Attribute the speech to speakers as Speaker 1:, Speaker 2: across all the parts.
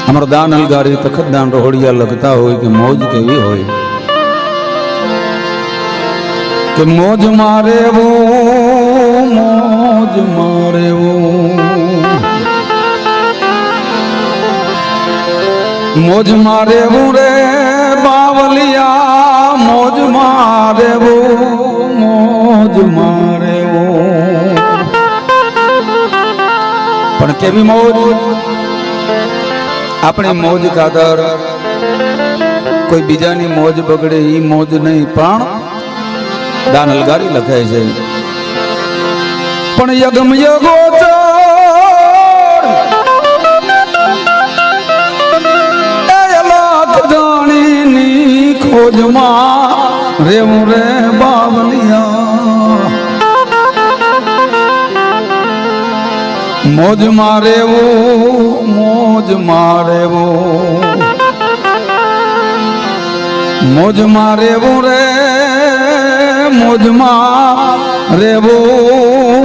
Speaker 1: અમારો દાન અલગારી તખત દાન રોહડિયા લખતા હોય કે મોજ કેવી હોય કે મોજ મારે મોજ મારે મોજ મારે રે બાવલિયા મોજ મારે મોજ મારે પણ કેવી મોજ આપણે મોજ કાદર કોઈ બીજાની મોજ બગડે ઈ મોજ નહીં પણ દાન અલગારી લખાય છે પણ યગમ યગો જાણીની ખોજમાં રેવું રે બાવલિયા મોજ મારેવું મોજ મારેવું મોજ મારેવું રે મોજ મારેવું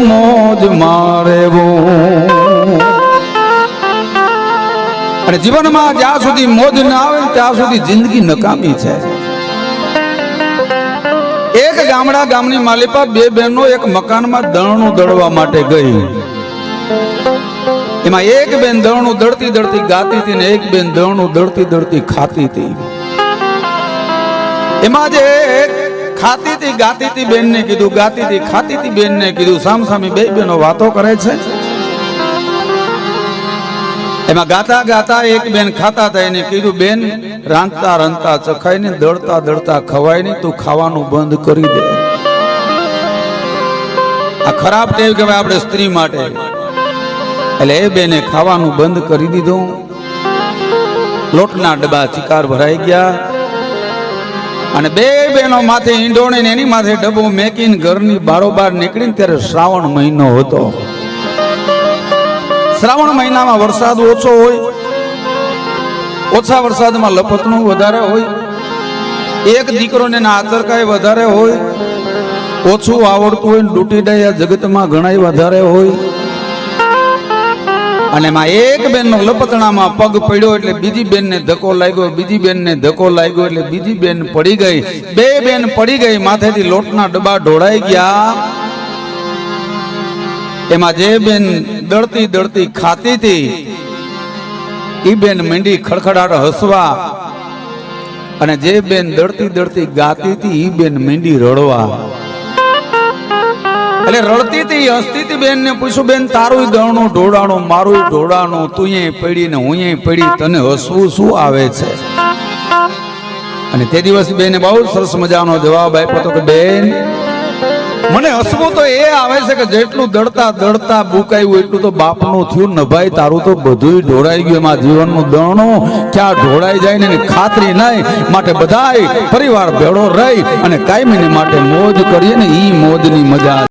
Speaker 1: મોજ મારેવું અને જીવનમાં જ્યાં સુધી મોજ ના આવે ત્યાં સુધી જિંદગી નકામી છે એક ગામની માલિપા બે બહેનો એક મકાનમાં દળનું દળવા માટે ગઈ એમાં એક બેન દળનું દળતી દળતી ગાતી હતી ને એક બેન દળનું દળતી દળતી ખાતી હતી એમાં જે ખાતી હતી ગાતી હતી બેન ને કીધું ગાતી હતી ખાતી હતી બેન ને કીધું સામસામી બે બેનો વાતો કરે છે એમાં ગાતા ગાતા એક બેન ખાતા હતા એને કીધું બેન રાંધતા રાંધતા ચખાય ને દળતા દળતા ખવાય ને તું ખાવાનું બંધ કરી દે આ ખરાબ ટેવ કહેવાય આપણે સ્ત્રી માટે એટલે એ બેને ખાવાનું બંધ કરી દીધું લોટના ડબ્બા ચિકાર ભરાઈ ગયા અને બે બહેનો માથે ઈંડોણી ને એની માથે ડબ્બો મેકીને ઘરની બારોબાર નીકળીને ત્યારે શ્રાવણ મહિનો હતો શ્રાવણ મહિનામાં વરસાદ ઓછો હોય ઓછા વરસાદમાં લપતણું વધારે હોય એક દીકરોને આચરકાય વધારે હોય ઓછું આવડતું હોય ડૂટી ડાયા જગતમાં ઘણાય વધારે હોય અને એમાં એક બેનનો લપતણામાં પગ પડ્યો એટલે બીજી બેનને ધક્કો લાગ્યો બીજી બેનને ધક્કો લાગ્યો એટલે બીજી બેન પડી ગઈ બે બેન પડી ગઈ માથેથી લોટના ડબ્બા ઢોળાઈ ગયા એમાં જે બેન દળતી દળતી ખાતી હતી ઈ બેન માંડી ખડખડાટ હસવા અને જે બેન દળતી દળતી ગાતી હતી ઈ બેન માંડી રડવા એટલે રડતી હતી હસતી હતી બેન ને પૂછ્યું બેન તારું દળનું ઢોળાણું મારું ઢોળાણું તું પડી ને હું પડી તને હસવું શું આવે છે અને તે દિવસ બેને બહુ સરસ મજાનો જવાબ આપ્યો હતો કે બેન મને હસવું તો એ આવે છે કે જેટલું દળતા દળતા બુકાયું એટલું તો બાપનું થયું ને ભાઈ તારું તો બધું ઢોળાઈ ગયું એમાં જીવનનું દણું ક્યાં ઢોળાઈ જાય ને ખાતરી નહીં માટે બધાય પરિવાર ભેળો રહી અને કાયમીને માટે મોજ કરીએ ને ઈ મોજની મજા